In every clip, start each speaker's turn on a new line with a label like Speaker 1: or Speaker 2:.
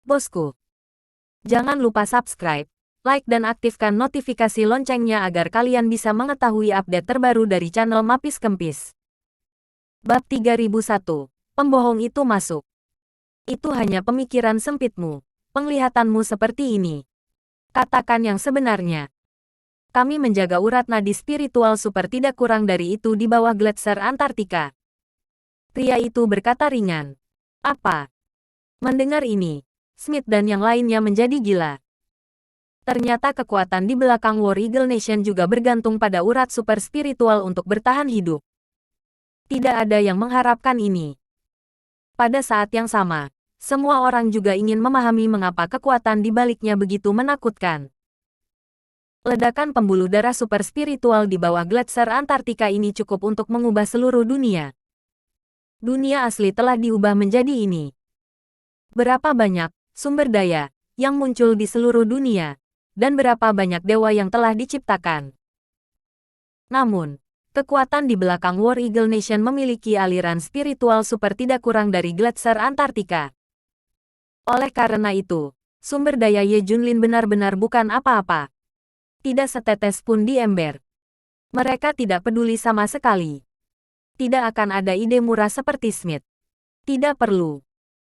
Speaker 1: Bosku, jangan lupa subscribe, like dan aktifkan notifikasi loncengnya agar kalian bisa mengetahui update terbaru dari channel Mapis Kempis. Bab 3001. Pembohong itu masuk. Itu hanya pemikiran sempitmu. Penglihatanmu seperti ini. Katakan yang sebenarnya. Kami menjaga urat nadi spiritual super tidak kurang dari itu di bawah gletser Antartika. Pria itu berkata ringan. Apa? Mendengar ini, Smith dan yang lainnya menjadi gila. Ternyata kekuatan di belakang War Eagle Nation juga bergantung pada urat super spiritual untuk bertahan hidup. Tidak ada yang mengharapkan ini. Pada saat yang sama, semua orang juga ingin memahami mengapa kekuatan di baliknya begitu menakutkan. Ledakan pembuluh darah super spiritual di bawah gletser Antartika ini cukup untuk mengubah seluruh dunia. Dunia asli telah diubah menjadi ini. Berapa banyak sumber daya yang muncul di seluruh dunia, dan berapa banyak dewa yang telah diciptakan. Namun, kekuatan di belakang War Eagle Nation memiliki aliran spiritual super tidak kurang dari gletser Antartika. Oleh karena itu, sumber daya Ye Junlin benar-benar bukan apa-apa. Tidak setetes pun di ember. Mereka tidak peduli sama sekali. Tidak akan ada ide murah seperti Smith. Tidak perlu.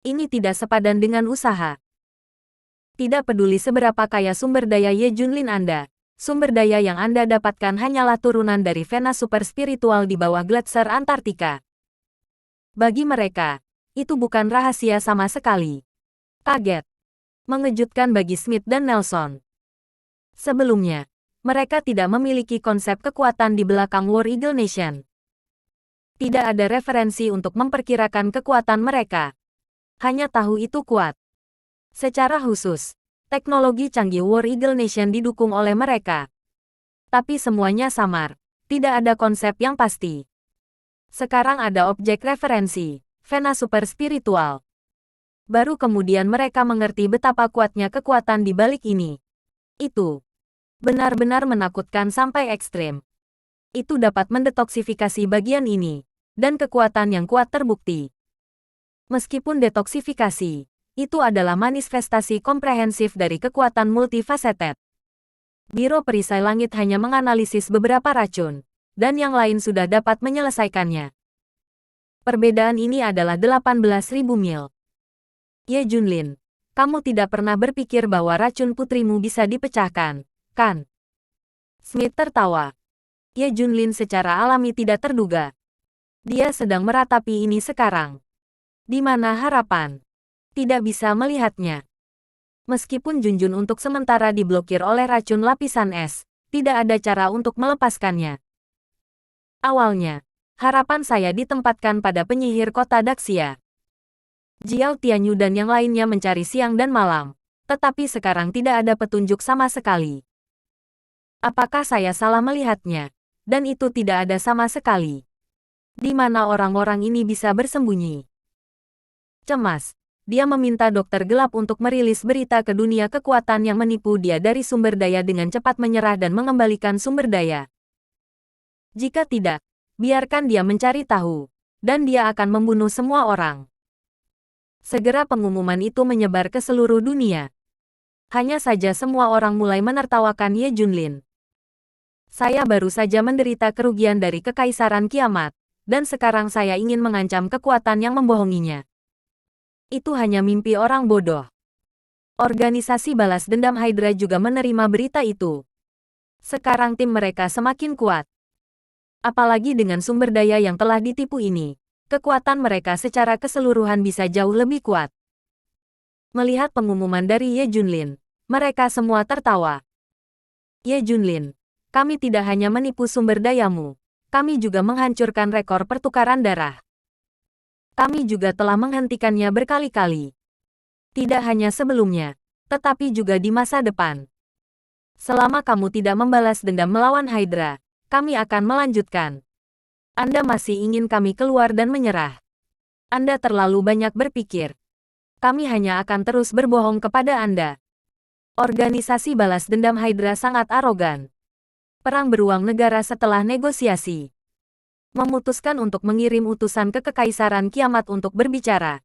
Speaker 1: Ini tidak sepadan dengan usaha. Tidak peduli seberapa kaya sumber daya Ye Junlin Anda, sumber daya yang Anda dapatkan hanyalah turunan dari vena super spiritual di bawah gletser Antartika. Bagi mereka, itu bukan rahasia sama sekali. Kaget. Mengejutkan bagi Smith dan Nelson. Sebelumnya, mereka tidak memiliki konsep kekuatan di belakang War Eagle Nation. Tidak ada referensi untuk memperkirakan kekuatan mereka. Hanya tahu itu kuat. Secara khusus, teknologi canggih War Eagle Nation didukung oleh mereka. Tapi semuanya samar. Tidak ada konsep yang pasti. Sekarang ada objek referensi, vena super spiritual. Baru kemudian mereka mengerti betapa kuatnya kekuatan di balik ini. Itu benar-benar menakutkan sampai ekstrem. Itu dapat mendetoksifikasi bagian ini, dan kekuatan yang kuat terbukti. Meskipun detoksifikasi, itu adalah manifestasi komprehensif dari kekuatan multifaceted. Biro Perisai Langit hanya menganalisis beberapa racun, dan yang lain sudah dapat menyelesaikannya. Perbedaan ini adalah 18.000 mil. Ye Junlin, kamu tidak pernah berpikir bahwa racun putrimu bisa dipecahkan, kan? Smith tertawa. Ye Junlin secara alami tidak terduga. Dia sedang meratapi ini sekarang. Di mana harapan? Tidak bisa melihatnya. Meskipun Junjun untuk sementara diblokir oleh racun lapisan es, tidak ada cara untuk melepaskannya. Awalnya, harapan saya ditempatkan pada penyihir kota Daxia. Jiao Tianyu dan yang lainnya mencari siang dan malam, tetapi sekarang tidak ada petunjuk sama sekali. Apakah saya salah melihatnya? Dan itu tidak ada sama sekali. Di mana orang-orang ini bisa bersembunyi? Cemas. Dia meminta dokter gelap untuk merilis berita ke dunia kekuatan yang menipu dia dari sumber daya dengan cepat menyerah dan mengembalikan sumber daya. Jika tidak, biarkan dia mencari tahu, dan dia akan membunuh semua orang. Segera pengumuman itu menyebar ke seluruh dunia. Hanya saja semua orang mulai menertawakan Ye Junlin. Saya baru saja menderita kerugian dari Kekaisaran Kiamat, dan sekarang saya ingin mengancam kekuatan yang membohonginya. Itu hanya mimpi orang bodoh. Organisasi balas dendam Hydra juga menerima berita itu. Sekarang tim mereka semakin kuat. Apalagi dengan sumber daya yang telah ditipu ini, kekuatan mereka secara keseluruhan bisa jauh lebih kuat. Melihat pengumuman dari Ye Junlin, mereka semua tertawa. Ye Junlin, kami tidak hanya menipu sumber dayamu, kami juga menghancurkan rekor pertukaran darah. Kami juga telah menghentikannya berkali-kali. Tidak hanya sebelumnya, tetapi juga di masa depan. Selama kamu tidak membalas dendam melawan Hydra, kami akan melanjutkan. Anda masih ingin kami keluar dan menyerah. Anda terlalu banyak berpikir. Kami hanya akan terus berbohong kepada Anda. Organisasi balas dendam Hydra sangat arogan. Perang beruang negara setelah negosiasi. Memutuskan untuk mengirim utusan ke Kekaisaran Kiamat untuk berbicara.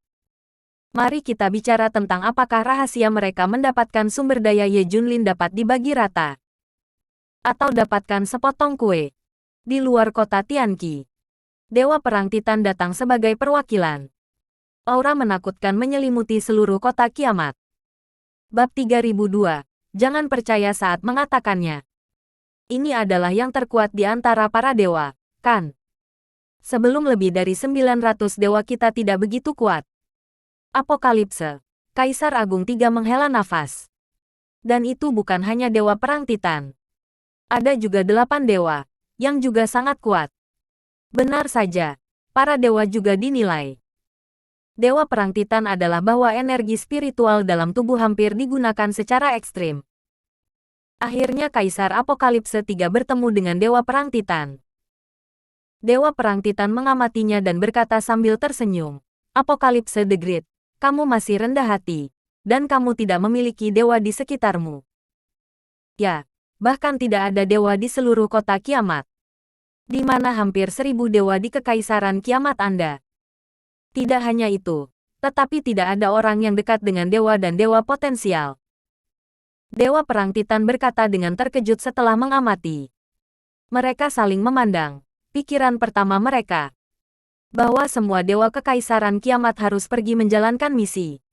Speaker 1: Mari kita bicara tentang apakah rahasia mereka mendapatkan sumber daya Ye Junlin dapat dibagi rata. Atau dapatkan sepotong kue. Di luar kota Tianqi, Dewa Perang Titan datang sebagai perwakilan. Aura menakutkan menyelimuti seluruh kota kiamat. Bab 3002. Jangan percaya saat mengatakannya. Ini adalah yang terkuat di antara para dewa, kan? Sebelum lebih dari 900 dewa kita tidak begitu kuat. Apokalipse. Kaisar Agung III menghela nafas. Dan itu bukan hanya Dewa Perang Titan. Ada juga 8 dewa, yang juga sangat kuat. Benar saja, para dewa juga dinilai. Dewa Perang Titan adalah bahwa energi spiritual dalam tubuh hampir digunakan secara ekstrim. Akhirnya Kaisar Apokalipse III bertemu dengan Dewa Perang Titan. Dewa Perang Titan mengamatinya dan berkata sambil tersenyum, "Apokalipse the Great, kamu masih rendah hati, dan kamu tidak memiliki dewa di sekitarmu." Ya, bahkan tidak ada dewa di seluruh kota kiamat. Di mana hampir 1000 dewa di kekaisaran kiamat Anda. Tidak hanya itu, tetapi tidak ada orang yang dekat dengan dewa dan dewa potensial. Dewa Perang Titan berkata dengan terkejut setelah mengamati. Mereka saling memandang. Pikiran pertama mereka bahwa semua dewa kekaisaran kiamat harus pergi menjalankan misi.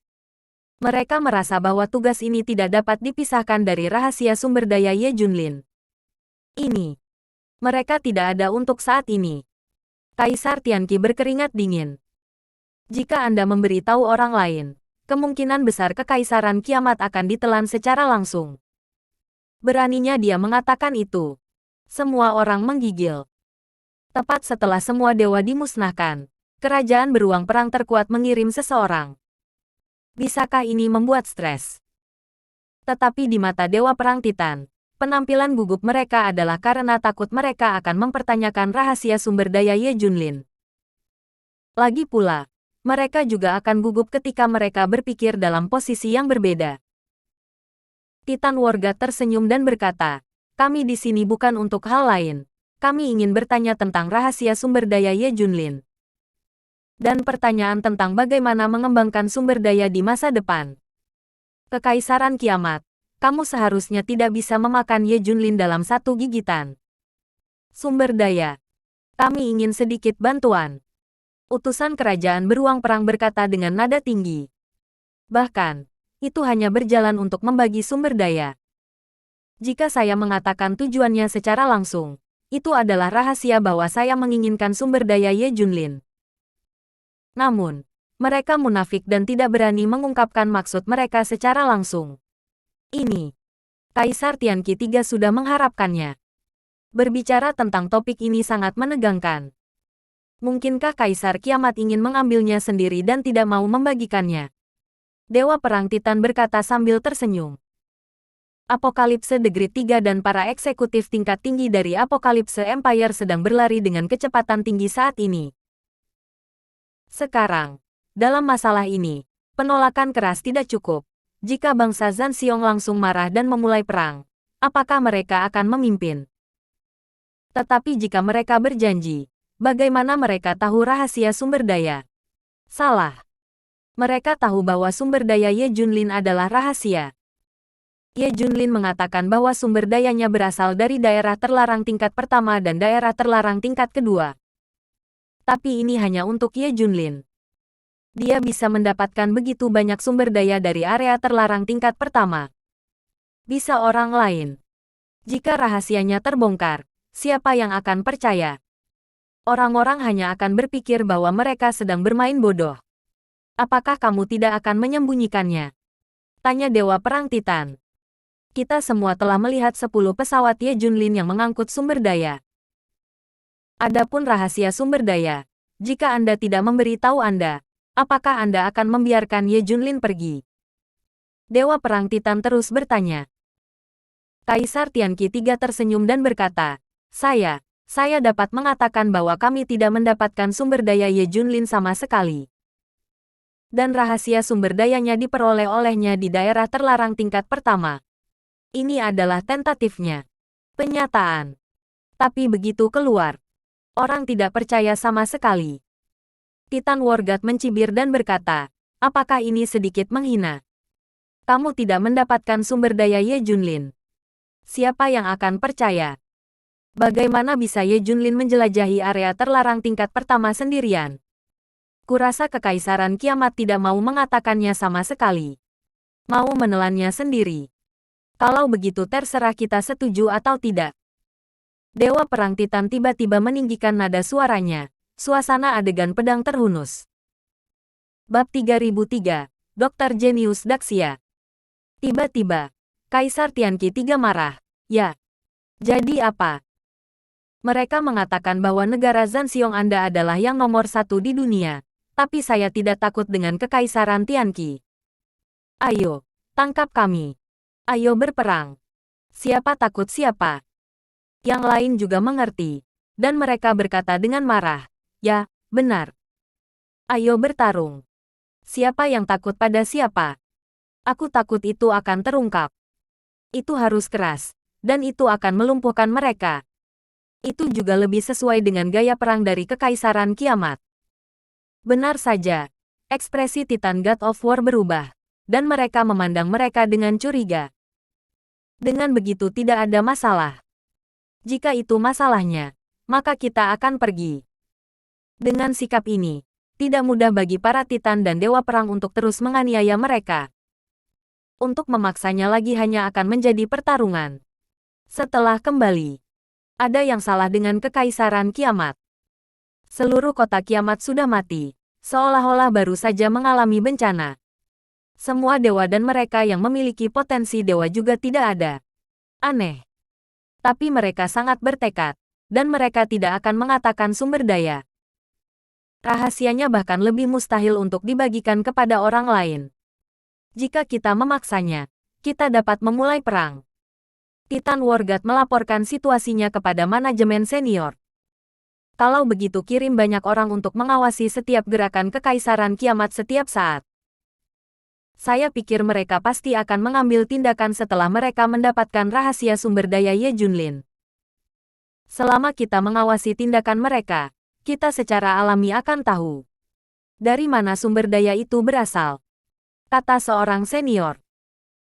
Speaker 1: Mereka merasa bahwa tugas ini tidak dapat dipisahkan dari rahasia sumber daya Ye Junlin. Ini. Mereka tidak ada untuk saat ini. Kaisar Tianqi berkeringat dingin. Jika Anda memberitahu orang lain, kemungkinan besar kekaisaran kiamat akan ditelan secara langsung. Beraninya dia mengatakan itu. Semua orang menggigil. Tepat setelah semua dewa dimusnahkan, kerajaan beruang perang terkuat mengirim seseorang. Bisakah ini membuat stres? Tetapi di mata Dewa Perang Titan, penampilan gugup mereka adalah karena takut mereka akan mempertanyakan rahasia sumber daya Ye Junlin. Lagi pula, mereka juga akan gugup ketika mereka berpikir dalam posisi yang berbeda. Titan Warga tersenyum dan berkata, "Kami di sini bukan untuk hal lain. Kami ingin bertanya tentang rahasia sumber daya Ye Junlin. Dan pertanyaan tentang bagaimana mengembangkan sumber daya di masa depan. Kekaisaran kiamat, kamu seharusnya tidak bisa memakan Ye Junlin dalam satu gigitan. Sumber daya. Kami ingin sedikit bantuan." Utusan kerajaan beruang perang berkata dengan nada tinggi. Bahkan, itu hanya berjalan untuk membagi sumber daya. Jika saya mengatakan tujuannya secara langsung, itu adalah rahasia bahwa saya menginginkan sumber daya Ye Junlin. Namun, mereka munafik dan tidak berani mengungkapkan maksud mereka secara langsung. Ini. Kaisar Tianqi III sudah mengharapkannya. Berbicara tentang topik ini sangat menegangkan. Mungkinkah Kaisar Kiamat ingin mengambilnya sendiri dan tidak mau membagikannya? Dewa Perang Titan berkata sambil tersenyum. Apokalipse the Great III dan para eksekutif tingkat tinggi dari Apokalipse Empire sedang berlari dengan kecepatan tinggi saat ini. Sekarang, dalam masalah ini, penolakan keras tidak cukup. Jika bangsa Zanxiong langsung marah dan memulai perang, apakah mereka akan memimpin? Tetapi jika mereka berjanji, bagaimana mereka tahu rahasia sumber daya? Salah. Mereka tahu bahwa sumber daya Ye Junlin adalah rahasia. Ye Junlin mengatakan bahwa sumber dayanya berasal dari daerah terlarang tingkat pertama dan daerah terlarang tingkat kedua. Tapi ini hanya untuk Ye Junlin. Dia bisa mendapatkan begitu banyak sumber daya dari area terlarang tingkat pertama. Bisa orang lain. Jika rahasianya terbongkar, siapa yang akan percaya? Orang-orang hanya akan berpikir bahwa mereka sedang bermain bodoh. Apakah kamu tidak akan menyembunyikannya? Tanya Dewa Perang Titan. Kita semua telah melihat 10 pesawat Ye Junlin yang mengangkut sumber daya. Adapun rahasia sumber daya, jika Anda tidak memberitahu Anda, apakah Anda akan membiarkan Ye Junlin pergi? Dewa Perang Titan terus bertanya. Kaisar Tianqi III tersenyum dan berkata, Saya dapat mengatakan bahwa kami tidak mendapatkan sumber daya Ye Junlin sama sekali. Dan rahasia sumber dayanya diperoleh olehnya di daerah terlarang tingkat pertama. Ini adalah tentatifnya. Penyataan. Tapi begitu keluar, orang tidak percaya sama sekali. Titan Wargat mencibir dan berkata, Apakah ini sedikit menghina? Kamu tidak mendapatkan sumber daya Ye Junlin. Siapa yang akan percaya? Bagaimana bisa Ye Junlin menjelajahi area terlarang tingkat pertama sendirian? Kurasa Kekaisaran Kiamat tidak mau mengatakannya sama sekali. Mau menelannya sendiri. Kalau begitu terserah kita setuju atau tidak. Dewa Perang Titan tiba-tiba meninggikan nada suaranya. Suasana adegan pedang terhunus. Bab 3003, Dr. Genius Daxia. Tiba-tiba, Kaisar Tianqi III marah. Ya. Jadi apa? Mereka mengatakan bahwa negara Zanxiong Anda adalah yang nomor satu di dunia. Tapi saya tidak takut dengan Kekaisaran Tianqi. Ayo, tangkap kami. Ayo berperang. Siapa takut siapa? Yang lain juga mengerti. Dan mereka berkata dengan marah. Ya, benar. Ayo bertarung. Siapa yang takut pada siapa? Aku takut itu akan terungkap. Itu harus keras. Dan itu akan melumpuhkan mereka. Itu juga lebih sesuai dengan gaya perang dari Kekaisaran Kiamat. Benar saja. Ekspresi Titan God of War berubah. Dan mereka memandang mereka dengan curiga. Dengan begitu tidak ada masalah. Jika itu masalahnya, maka kita akan pergi. Dengan sikap ini, tidak mudah bagi para Titan dan Dewa Perang untuk terus menganiaya mereka. Untuk memaksanya lagi hanya akan menjadi pertarungan. Setelah kembali, ada yang salah dengan Kekaisaran Kiamat. Seluruh kota kiamat sudah mati, seolah-olah baru saja mengalami bencana. Semua dewa dan mereka yang memiliki potensi dewa juga tidak ada. Aneh. Tapi mereka sangat bertekad, dan mereka tidak akan mengatakan sumber daya. Rahasianya bahkan lebih mustahil untuk dibagikan kepada orang lain. Jika kita memaksanya, kita dapat memulai perang. Titan War God melaporkan situasinya kepada manajemen senior. Kalau begitu kirim banyak orang untuk mengawasi setiap gerakan Kekaisaran Kiamat setiap saat. Saya pikir mereka pasti akan mengambil tindakan setelah mereka mendapatkan rahasia sumber daya Ye Junlin. Selama kita mengawasi tindakan mereka, kita secara alami akan tahu dari mana sumber daya itu berasal. Kata seorang senior.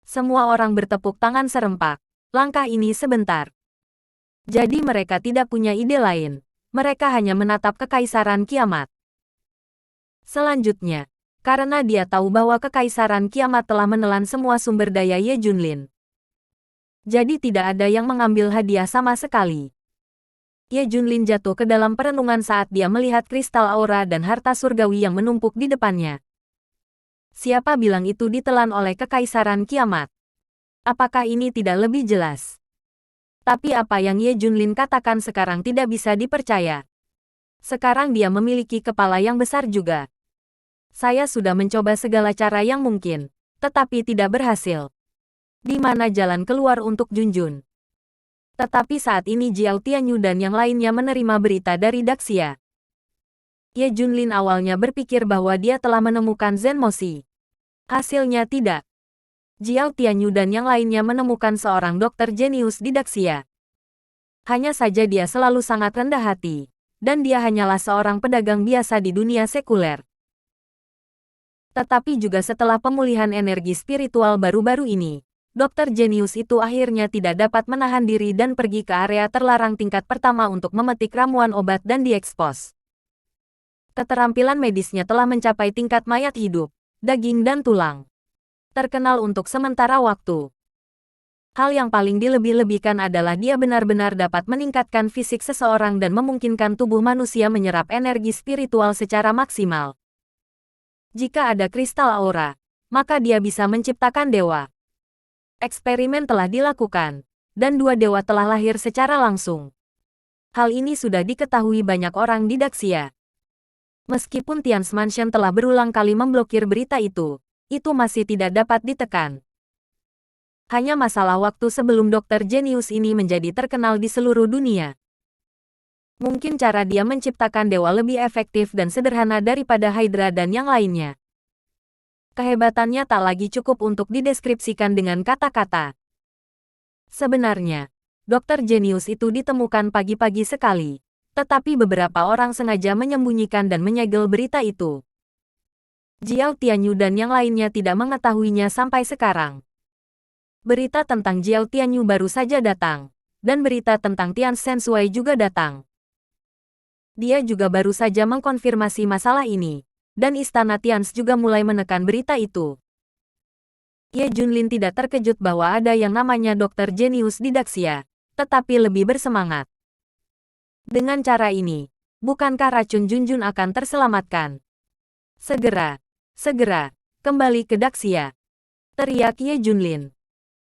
Speaker 1: Semua orang bertepuk tangan serempak. Langkah ini sebentar. Jadi mereka tidak punya ide lain. Mereka hanya menatap Kekaisaran Kiamat. Selanjutnya, karena dia tahu bahwa Kekaisaran Kiamat telah menelan semua sumber daya Ye Junlin. Jadi tidak ada yang mengambil hadiah sama sekali. Ye Junlin jatuh ke dalam perenungan saat dia melihat kristal aura dan harta surgawi yang menumpuk di depannya. Siapa bilang itu ditelan oleh Kekaisaran Kiamat? Apakah ini tidak lebih jelas? Tapi apa yang Ye Junlin katakan sekarang tidak bisa dipercaya. Sekarang dia memiliki kepala yang besar juga. Saya sudah mencoba segala cara yang mungkin, tetapi tidak berhasil. Di mana jalan keluar untuk Junjun? Tetapi saat ini Jiao Tianyu dan yang lainnya menerima berita dari Daxia. Ye Junlin awalnya berpikir bahwa dia telah menemukan Zen Moshi. Hasilnya tidak. Jiao Tianyu dan yang lainnya menemukan seorang dokter jenius di Daxia. Hanya saja dia selalu sangat rendah hati, dan dia hanyalah seorang pedagang biasa di dunia sekuler. Tetapi juga setelah pemulihan energi spiritual baru-baru ini, dokter jenius itu akhirnya tidak dapat menahan diri dan pergi ke area terlarang tingkat pertama untuk memetik ramuan obat dan diekspos. Keterampilan medisnya telah mencapai tingkat mayat hidup, daging dan tulang. Terkenal untuk sementara waktu. Hal yang paling dilebih-lebihkan adalah dia benar-benar dapat meningkatkan fisik seseorang dan memungkinkan tubuh manusia menyerap energi spiritual secara maksimal. Jika ada kristal aura, maka dia bisa menciptakan dewa. Eksperimen telah dilakukan, dan 2 dewa telah lahir secara langsung. Hal ini sudah diketahui banyak orang di Daxia. Meskipun Tian's Mansion telah berulang kali memblokir berita itu masih tidak dapat ditekan. Hanya masalah waktu sebelum dokter jenius ini menjadi terkenal di seluruh dunia. Mungkin cara dia menciptakan dewa lebih efektif dan sederhana daripada Hydra dan yang lainnya. Kehebatannya tak lagi cukup untuk dideskripsikan dengan kata-kata. Sebenarnya, dokter jenius itu ditemukan pagi-pagi sekali, tetapi beberapa orang sengaja menyembunyikan dan menyegel berita itu. Jiao Tianyu dan yang lainnya tidak mengetahuinya sampai sekarang. Berita tentang Jiao Tianyu baru saja datang, dan berita tentang Tian Sensui juga datang. Dia juga baru saja mengkonfirmasi masalah ini, dan Istana Tians juga mulai menekan berita itu. Ye Junlin tidak terkejut bahwa ada yang namanya dokter jenius di Daxia, tetapi lebih bersemangat. Dengan cara ini, bukankah racun Junjun akan terselamatkan? Segera, kembali ke Daxia, teriak Ye Junlin.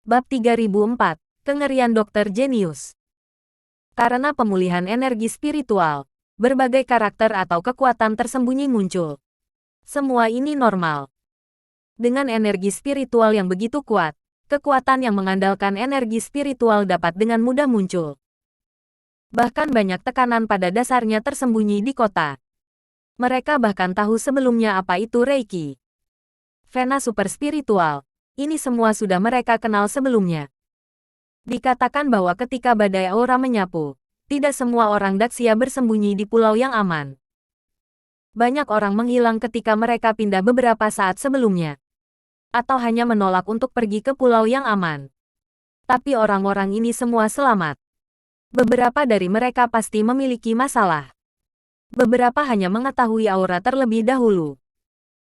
Speaker 1: Bab 3004, Kengerian Dokter Jenius. Karena pemulihan energi spiritual, berbagai karakter atau kekuatan tersembunyi muncul. Semua ini normal. Dengan energi spiritual yang begitu kuat, kekuatan yang mengandalkan energi spiritual dapat dengan mudah muncul. Bahkan banyak tekanan pada dasarnya tersembunyi di kota. Mereka bahkan tahu sebelumnya apa itu Reiki. Vena super spiritual. Ini semua sudah mereka kenal sebelumnya. Dikatakan bahwa ketika badai aura menyapu, tidak semua orang Daxia bersembunyi di pulau yang aman. Banyak orang menghilang ketika mereka pindah beberapa saat sebelumnya. Atau hanya menolak untuk pergi ke pulau yang aman. Tapi orang-orang ini semua selamat. Beberapa dari mereka pasti memiliki masalah. Beberapa hanya mengetahui aura terlebih dahulu.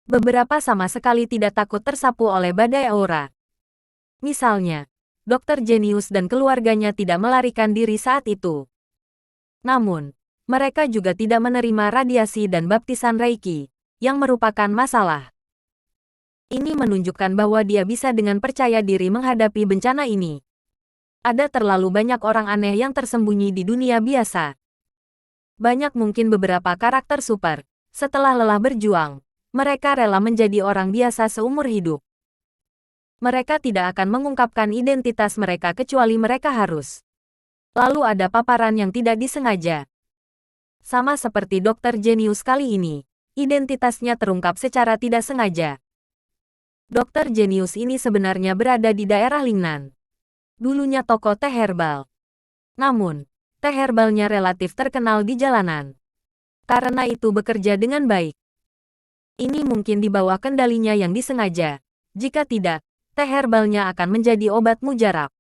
Speaker 1: Beberapa sama sekali tidak takut tersapu oleh badai aura. Misalnya, Dokter Jenius dan keluarganya tidak melarikan diri saat itu. Namun, mereka juga tidak menerima radiasi dan baptisan Reiki, yang merupakan masalah. Ini menunjukkan bahwa dia bisa dengan percaya diri menghadapi bencana ini. Ada terlalu banyak orang aneh yang tersembunyi di dunia biasa. Banyak mungkin beberapa karakter super, setelah lelah berjuang, mereka rela menjadi orang biasa seumur hidup. Mereka tidak akan mengungkapkan identitas mereka kecuali mereka harus. Lalu ada paparan yang tidak disengaja. Sama seperti Dokter Jenius kali ini, identitasnya terungkap secara tidak sengaja. Dokter Jenius ini sebenarnya berada di daerah Lingnan. Dulunya toko teh herbal. Namun, teh herbalnya relatif terkenal di jalanan. Karena itu bekerja dengan baik. Ini mungkin di bawah kendalinya yang disengaja. Jika tidak, teh herbalnya akan menjadi obat mujarab.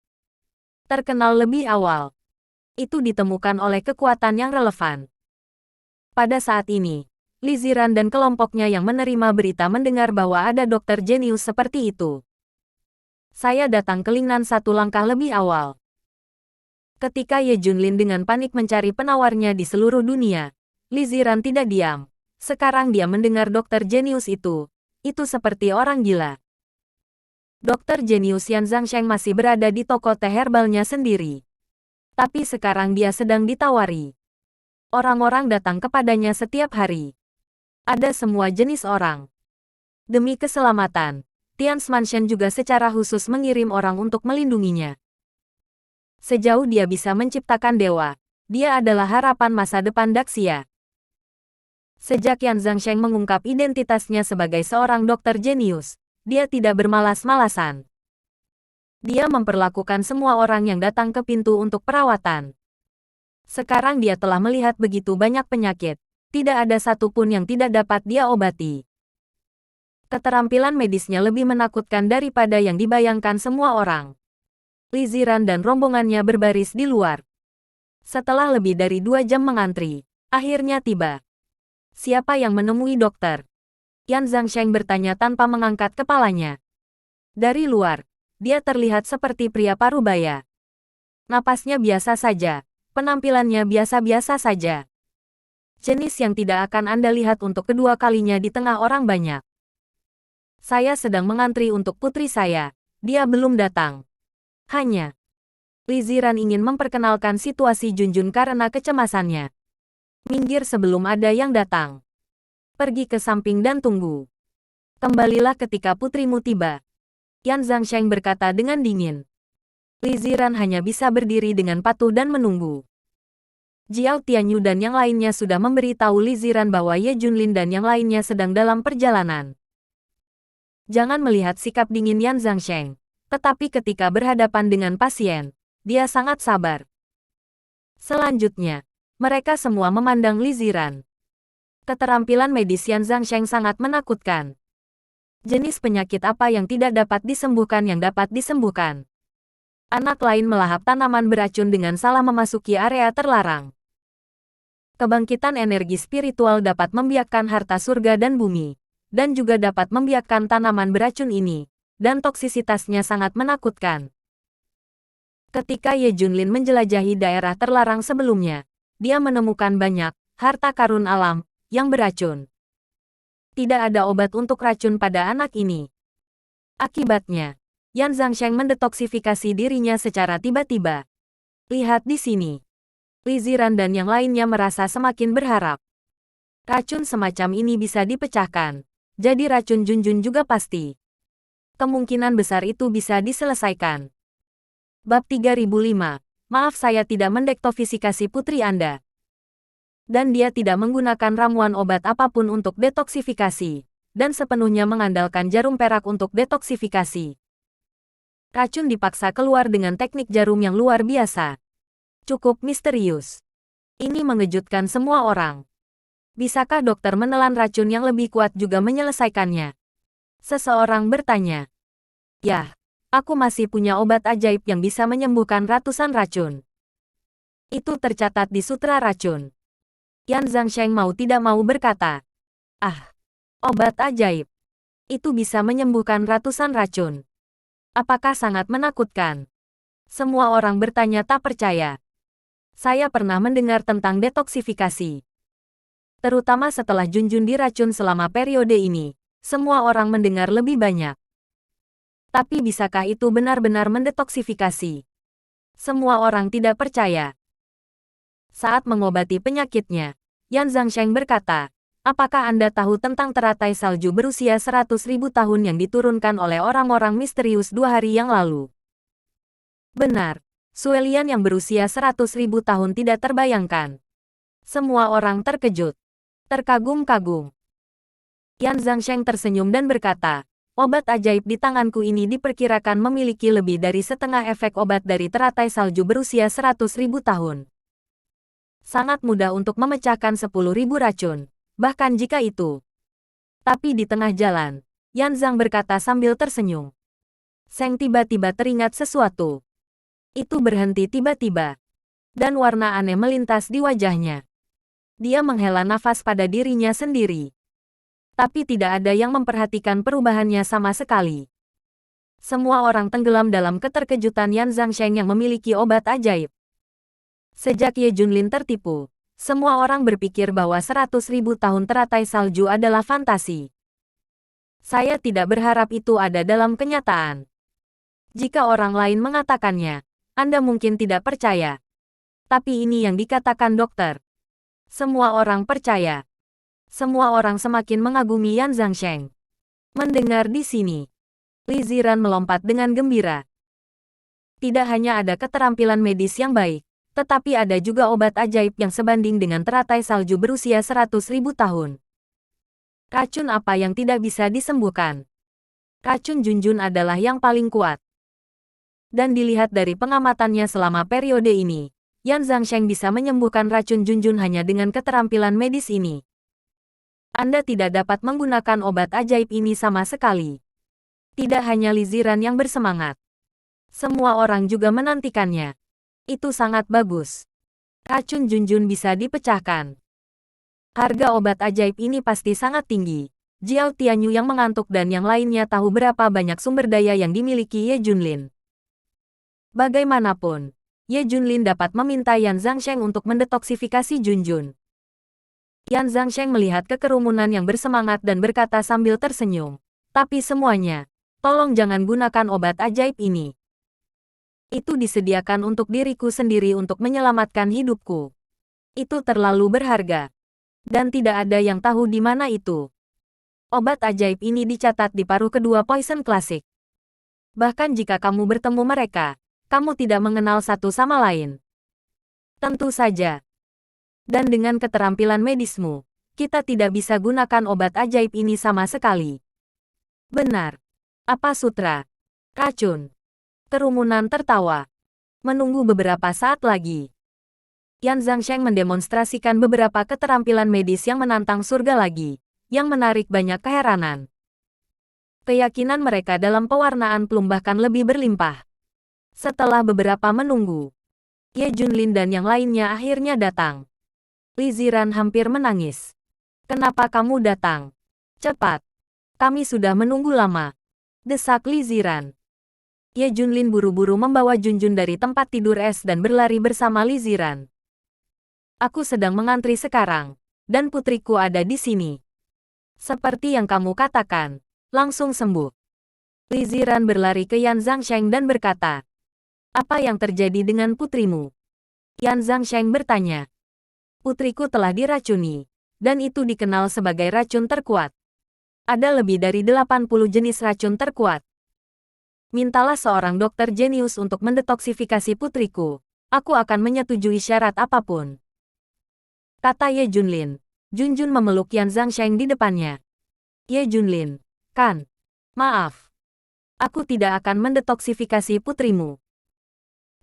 Speaker 1: Terkenal lebih awal. Itu ditemukan oleh kekuatan yang relevan. Pada saat ini, Li Ziran dan kelompoknya yang menerima berita mendengar bahwa ada dokter jenius seperti itu. Saya datang ke Lingnan satu langkah lebih awal. Ketika Ye Junlin dengan panik mencari penawarnya di seluruh dunia, Li Ziran tidak diam. Sekarang dia mendengar dokter jenius itu seperti orang gila. Dokter jenius Yan Zhangsheng masih berada di toko teh herbalnya sendiri. Tapi sekarang dia sedang ditawari. Orang-orang datang kepadanya setiap hari. Ada semua jenis orang. Demi keselamatan, Tian's Mansion juga secara khusus mengirim orang untuk melindunginya. Sejauh dia bisa menciptakan dewa, dia adalah harapan masa depan Daxia. Sejak Yan Zhangsheng mengungkap identitasnya sebagai seorang dokter jenius, dia tidak bermalas-malasan. Dia memperlakukan semua orang yang datang ke pintu untuk perawatan. Sekarang dia telah melihat begitu banyak penyakit, tidak ada satupun yang tidak dapat dia obati. Keterampilan medisnya lebih menakutkan daripada yang dibayangkan semua orang. Li Ziran dan rombongannya berbaris di luar. Setelah lebih dari 2 jam mengantri, akhirnya tiba. Siapa yang menemui dokter? Yan Zhangsheng bertanya tanpa mengangkat kepalanya. Dari luar, dia terlihat seperti pria parubaya. Napasnya biasa saja, penampilannya biasa-biasa saja. Jenis yang tidak akan Anda lihat untuk kedua kalinya di tengah orang banyak. Saya sedang mengantri untuk putri saya, dia belum datang. Hanya, Li Ziran ingin memperkenalkan situasi Junjun karena kecemasannya. Minggir sebelum ada yang datang. Pergi ke samping dan tunggu. Kembalilah ketika putrimu tiba. Yan Zhangsheng berkata dengan dingin. Li Ziran hanya bisa berdiri dengan patuh dan menunggu. Jiao Tianyu dan yang lainnya sudah memberitahu Li Ziran bahwa Ye Junlin dan yang lainnya sedang dalam perjalanan. Jangan melihat sikap dingin Yan Zhangsheng, tetapi ketika berhadapan dengan pasien, dia sangat sabar. Selanjutnya, mereka semua memandang Li Ziran. Keterampilan medis Yan Zhangsheng sangat menakutkan, Jenis penyakit apa yang tidak dapat disembuhkan yang dapat disembuhkan? Anak lain melahap tanaman beracun dengan salah memasuki area terlarang. Kebangkitan energi spiritual dapat membiakkan harta surga dan bumi, dan juga dapat membiakkan tanaman beracun ini, dan toksisitasnya sangat menakutkan. Ketika Ye Junlin menjelajahi daerah terlarang sebelumnya, dia menemukan banyak harta karun alam yang beracun. Tidak ada obat untuk racun pada anak ini. Akibatnya, Yan Zhangsheng mendetoksifikasi dirinya secara tiba-tiba. Lihat di sini. Li Ziran dan yang lainnya merasa semakin berharap. Racun semacam ini bisa dipecahkan. Jadi racun Junjun juga pasti. Kemungkinan besar itu bisa diselesaikan. Bab 3005. Maaf saya tidak mendetoksifikasi putri Anda. Dan dia tidak menggunakan ramuan obat apapun untuk detoksifikasi, dan sepenuhnya mengandalkan jarum perak untuk detoksifikasi. Racun dipaksa keluar dengan teknik jarum yang luar biasa. Cukup misterius. Ini mengejutkan semua orang. Bisakah dokter menelan racun yang lebih kuat juga menyelesaikannya? Seseorang bertanya. Yah, aku masih punya obat ajaib yang bisa menyembuhkan ratusan racun. Itu tercatat di sutra racun. Yan Zhangsheng mau tidak mau berkata. Ah, obat ajaib. Itu bisa menyembuhkan ratusan racun. Apakah sangat menakutkan? Semua orang bertanya tak percaya. Saya pernah mendengar tentang detoksifikasi. Terutama setelah Junjun diracun selama periode ini, semua orang mendengar lebih banyak. Tapi bisakah itu benar-benar mendetoksifikasi? Semua orang tidak percaya. Saat mengobati penyakitnya, Yan Zhangsheng berkata, apakah Anda tahu tentang teratai salju berusia 100.000 tahun yang diturunkan oleh orang-orang misterius 2 hari yang lalu? Benar. Suelian yang berusia 100.000 tahun tidak terbayangkan. Semua orang terkejut. Terkagum-kagum. Yan Zhangsheng tersenyum dan berkata, obat ajaib di tanganku ini diperkirakan memiliki lebih dari setengah efek obat dari teratai salju berusia 100.000 tahun. Sangat mudah untuk memecahkan 10.000 racun, bahkan jika itu. Tapi di tengah jalan, Yan Zhang berkata sambil tersenyum. Seng tiba-tiba teringat sesuatu. Itu berhenti tiba-tiba. Dan warna aneh melintas di wajahnya. Dia menghela nafas pada dirinya sendiri. Tapi tidak ada yang memperhatikan perubahannya sama sekali. Semua orang tenggelam dalam keterkejutan Yan Zhangsheng yang memiliki obat ajaib. Sejak Ye Junlin tertipu, semua orang berpikir bahwa 100.000 tahun teratai salju adalah fantasi. Saya tidak berharap itu ada dalam kenyataan. Jika orang lain mengatakannya, Anda mungkin tidak percaya. Tapi ini yang dikatakan dokter. Semua orang percaya. Semua orang semakin mengagumi Yan Zhangsheng. Mendengar di sini, Li Ziran melompat dengan gembira. Tidak hanya ada keterampilan medis yang baik, tetapi ada juga obat ajaib yang sebanding dengan teratai salju berusia 100.000 tahun. Racun apa yang tidak bisa disembuhkan? Racun Junjun adalah yang paling kuat. Dan dilihat dari pengamatannya selama periode ini, Yan Zhangsheng bisa menyembuhkan racun Junjun hanya dengan keterampilan medis ini. Anda tidak dapat menggunakan obat ajaib ini sama sekali. Tidak hanya Li Ziran yang bersemangat. Semua orang juga menantikannya. Itu sangat bagus. Racun Junjun bisa dipecahkan. Harga obat ajaib ini pasti sangat tinggi. Jiao Tianyu yang mengantuk dan yang lainnya tahu berapa banyak sumber daya yang dimiliki Ye Junlin. Bagaimanapun, Ye Junlin dapat meminta Yan Zhangsheng untuk mendetoksifikasi Junjun. Yan Zhangsheng melihat kekerumunan yang bersemangat dan berkata sambil tersenyum. Tapi semuanya, tolong jangan gunakan obat ajaib ini. Itu disediakan untuk diriku sendiri untuk menyelamatkan hidupku. Itu terlalu berharga. Dan tidak ada yang tahu di mana itu. Obat ajaib ini dicatat di paruh kedua Poison Classic. Bahkan jika kamu bertemu mereka, kamu tidak mengenal satu sama lain. Tentu saja. Dan dengan keterampilan medismu, kita tidak bisa gunakan obat ajaib ini sama sekali. Benar. Apa sutra? Racun. Kerumunan tertawa. Menunggu beberapa saat lagi. Yan Zhangsheng mendemonstrasikan beberapa keterampilan medis yang menantang surga lagi, yang menarik banyak keheranan. Keyakinan mereka dalam pewarnaan plum bahkan lebih berlimpah. Setelah beberapa menunggu, Ye Junlin dan yang lainnya akhirnya datang. Li Ziran hampir menangis. "Kenapa kamu datang? Cepat! Kami sudah menunggu lama," desak Li Ziran. Ye Junlin buru-buru membawa Junjun dari tempat tidur es dan berlari bersama Li Ziran. "Aku sedang mengantri sekarang, dan putriku ada di sini. Seperti yang kamu katakan, langsung sembuh." Li Ziran berlari ke Yan Zhangsheng dan berkata, "Apa yang terjadi dengan putrimu?" Yan Zhangsheng bertanya. "Putriku telah diracuni, dan itu dikenal sebagai racun terkuat. Ada lebih dari 80 jenis racun terkuat. Mintalah seorang dokter jenius untuk mendetoksifikasi putriku. Aku akan menyetujui syarat apapun," kata Ye Junlin. Junjun memeluk Yan Zhangsheng di depannya. "Ye Junlin, kan? Maaf. Aku tidak akan mendetoksifikasi putrimu."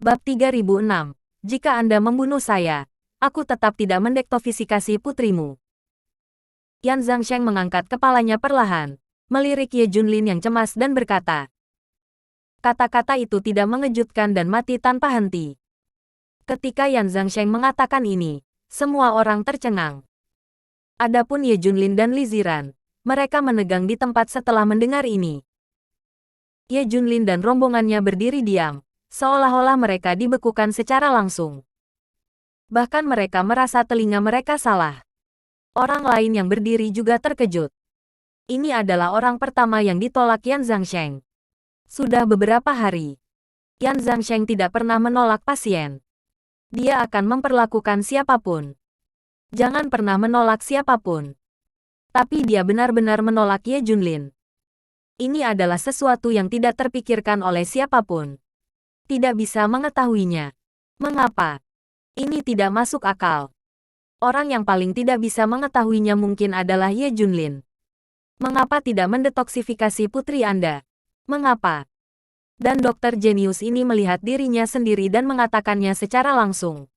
Speaker 1: Bab 3006. Jika Anda membunuh saya, aku tetap tidak mendetoksifikasi putrimu. Yan Zhangsheng mengangkat kepalanya perlahan, melirik Ye Junlin yang cemas dan berkata. Kata-kata itu tidak mengejutkan dan mati tanpa henti. Ketika Yan Zhangsheng mengatakan ini, semua orang tercengang. Adapun Ye Junlin dan Li Ziran, mereka menegang di tempat setelah mendengar ini. Ye Junlin dan rombongannya berdiri diam, seolah-olah mereka dibekukan secara langsung. Bahkan mereka merasa telinga mereka salah. Orang lain yang berdiri juga terkejut. Ini adalah orang pertama yang ditolak Yan Zhangsheng. Sudah beberapa hari, Yan Zhangsheng tidak pernah menolak pasien. Dia akan memperlakukan siapapun. Jangan pernah menolak siapapun. Tapi dia benar-benar menolak Ye Junlin. Ini adalah sesuatu yang tidak terpikirkan oleh siapapun. Tidak bisa mengetahuinya. Mengapa? Ini tidak masuk akal. Orang yang paling tidak bisa mengetahuinya mungkin adalah Ye Junlin. Mengapa tidak mendetoksifikasi putri Anda? Mengapa? Dan dokter jenius ini melihat dirinya sendiri dan mengatakannya secara langsung.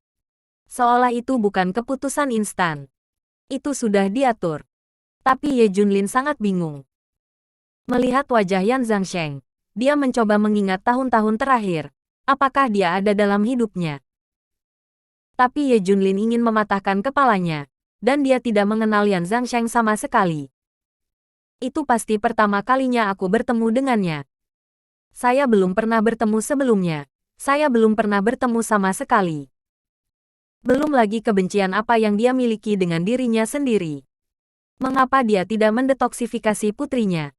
Speaker 1: Seolah itu bukan keputusan instan. Itu sudah diatur. Tapi Ye Junlin sangat bingung. Melihat wajah Yan Zhangsheng, dia mencoba mengingat tahun-tahun terakhir. Apakah dia ada dalam hidupnya? Tapi Ye Junlin ingin mematahkan kepalanya, dan dia tidak mengenal Yan Zhangsheng sama sekali. Itu pasti pertama kalinya aku bertemu dengannya. Saya belum pernah bertemu sebelumnya. Saya belum pernah bertemu sama sekali. Belum lagi kebencian apa yang dia miliki dengan dirinya sendiri. Mengapa dia tidak mendetoksifikasi putrinya?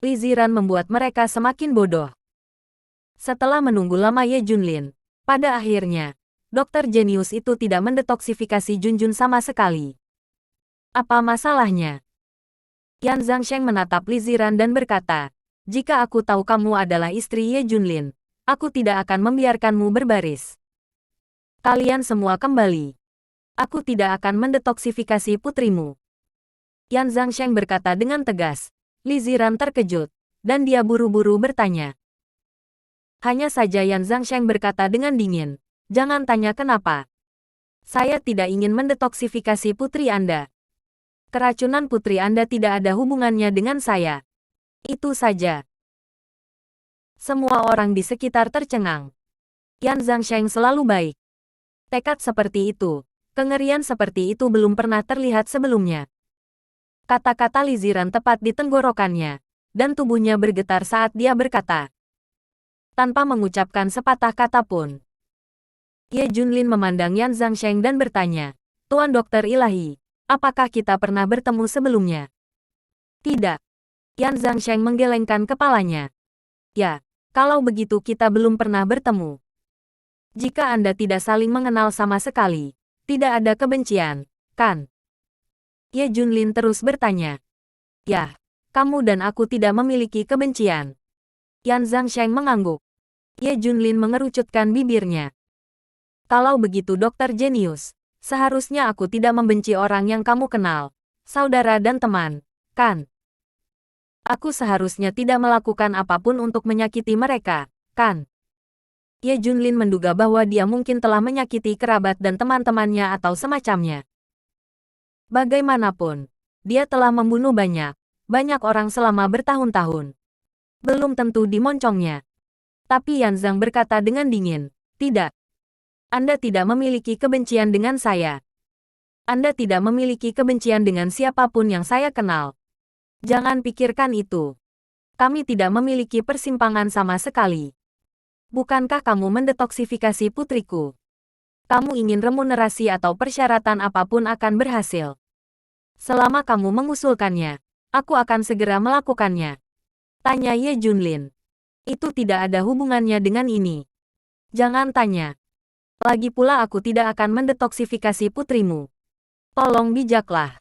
Speaker 1: Li Ziran membuat mereka semakin bodoh. Setelah menunggu lama Ye Junlin, pada akhirnya, dokter jenius itu tidak mendetoksifikasi Junjun sama sekali. Apa masalahnya? Yan Zhangsheng menatap Li Ziran dan berkata, "Jika aku tahu kamu adalah istri Ye Junlin, aku tidak akan membiarkanmu berbaris. Kalian semua kembali. Aku tidak akan mendetoksifikasi putrimu." Yan Zhangsheng berkata dengan tegas. Li Ziran terkejut, dan dia buru-buru bertanya. Hanya saja Yan Zhangsheng berkata dengan dingin, "Jangan tanya kenapa. Saya tidak ingin mendetoksifikasi putri Anda. Keracunan putri Anda tidak ada hubungannya dengan saya." Itu saja. Semua orang di sekitar tercengang. Yan Zhangsheng selalu baik. Tekad seperti itu, kengerian seperti itu belum pernah terlihat sebelumnya. Kata-kata Li Ziran tepat di tenggorokannya, dan tubuhnya bergetar saat dia berkata. Tanpa mengucapkan sepatah kata pun. Ye Junlin memandang Yan Zhangsheng dan bertanya, "Tuan Dokter Ilahi, apakah kita pernah bertemu sebelumnya?" "Tidak." Yan Zhangsheng menggelengkan kepalanya. "Ya, kalau begitu kita belum pernah bertemu. Jika Anda tidak saling mengenal sama sekali, tidak ada kebencian, kan?" Ye Junlin terus bertanya. "Ya, kamu dan aku tidak memiliki kebencian." Yan Zhangsheng mengangguk. Ye Junlin mengerucutkan bibirnya. "Kalau begitu dokter jenius, seharusnya aku tidak membenci orang yang kamu kenal, saudara dan teman, kan? Aku seharusnya tidak melakukan apapun untuk menyakiti mereka, kan?" Ye Junlin menduga bahwa dia mungkin telah menyakiti kerabat dan teman-temannya atau semacamnya. Bagaimanapun, dia telah membunuh banyak, banyak orang selama bertahun-tahun. Belum tentu dimoncongnya. Tapi Yan Zhang berkata dengan dingin, tidak. Anda tidak memiliki kebencian dengan saya. Anda tidak memiliki kebencian dengan siapapun yang saya kenal. Jangan pikirkan itu. Kami tidak memiliki persimpangan sama sekali. Bukankah kamu mendetoksifikasi putriku? Kamu ingin remunerasi atau persyaratan apapun akan berhasil. Selama kamu mengusulkannya, aku akan segera melakukannya. Tanya Ye Junlin. Itu tidak ada hubungannya dengan ini. Jangan tanya. Lagi pula aku tidak akan mendetoksifikasi putrimu. Tolong bijaklah.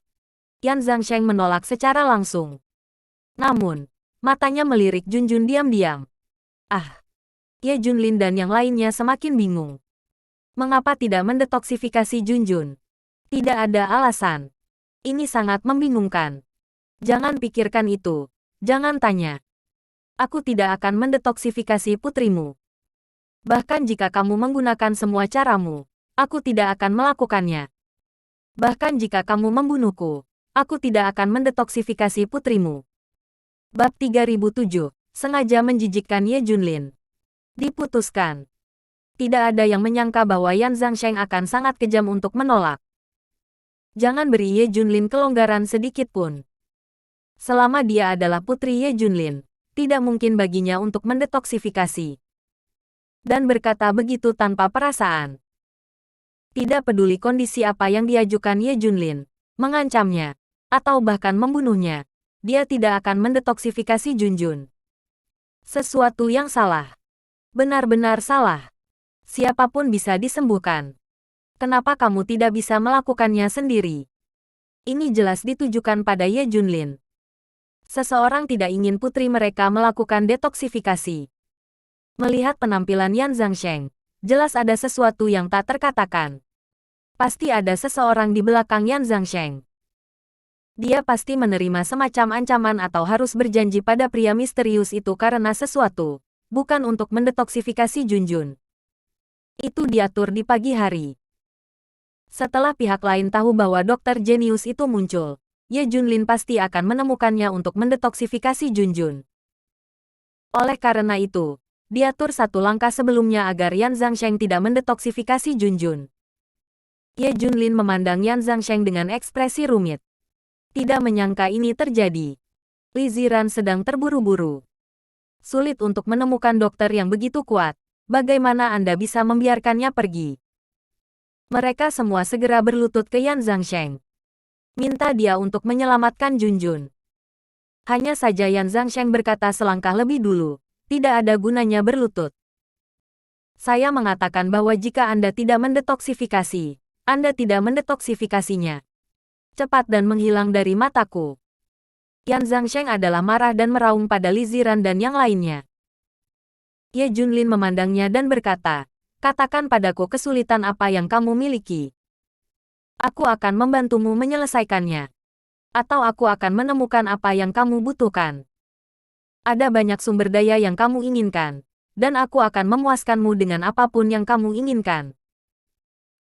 Speaker 1: Yan Zhangsheng menolak secara langsung. Namun, matanya melirik Junjun diam-diam. Ah. Ye Junlin dan yang lainnya semakin bingung. Mengapa tidak mendetoksifikasi Junjun? Tidak ada alasan. Ini sangat membingungkan. Jangan pikirkan itu. Jangan tanya. Aku tidak akan mendetoksifikasi putrimu. Bahkan jika kamu menggunakan semua caramu, aku tidak akan melakukannya. Bahkan jika kamu membunuhku, aku tidak akan mendetoksifikasi putrimu. Bab 3007, sengaja menjijikkan Ye Junlin. Diputuskan. Tidak ada yang menyangka bahwa Yan Zhangsheng akan sangat kejam untuk menolak. Jangan beri Ye Junlin kelonggaran sedikit pun. Selama dia adalah putri Ye Junlin, tidak mungkin baginya untuk mendetoksifikasi. Dan berkata begitu tanpa perasaan. Tidak peduli kondisi apa yang diajukan Ye Junlin, mengancamnya, atau bahkan membunuhnya, dia tidak akan mendetoksifikasi Junjun. Sesuatu yang salah. Benar-benar salah. Siapapun bisa disembuhkan. Kenapa kamu tidak bisa melakukannya sendiri? Ini jelas ditujukan pada Ye Junlin. Seseorang tidak ingin putri mereka melakukan detoksifikasi. Melihat penampilan Yan Zhangsheng, jelas ada sesuatu yang tak terkatakan. Pasti ada seseorang di belakang Yan Zhangsheng. Dia pasti menerima semacam ancaman atau harus berjanji pada pria misterius itu karena sesuatu, bukan untuk mendetoksifikasi Junjun. Itu diatur di pagi hari. Setelah pihak lain tahu bahwa dokter jenius itu muncul, Ye Junlin pasti akan menemukannya untuk mendetoksifikasi Junjun. Oleh karena itu, diatur satu langkah sebelumnya agar Yan Zhangsheng tidak mendetoksifikasi Junjun. Ye Junlin memandang Yan Zhangsheng dengan ekspresi rumit. Tidak menyangka ini terjadi. Li Ziran sedang terburu-buru. Sulit untuk menemukan dokter yang begitu kuat. Bagaimana Anda bisa membiarkannya pergi? Mereka semua segera berlutut ke Yan Zhangsheng. Minta dia untuk menyelamatkan Junjun. Hanya saja Yan Zhangsheng berkata selangkah lebih dulu. Tidak ada gunanya berlutut. Saya mengatakan bahwa jika Anda tidak mendetoksifikasi, Anda tidak mendetoksifikasinya. Cepat dan menghilang dari mataku. Yan Zhangsheng adalah marah dan meraung pada Li Ziran dan yang lainnya. Ye Junlin memandangnya dan berkata, katakan padaku kesulitan apa yang kamu miliki. Aku akan membantumu menyelesaikannya. Atau aku akan menemukan apa yang kamu butuhkan. Ada banyak sumber daya yang kamu inginkan, dan aku akan memuaskanmu dengan apapun yang kamu inginkan.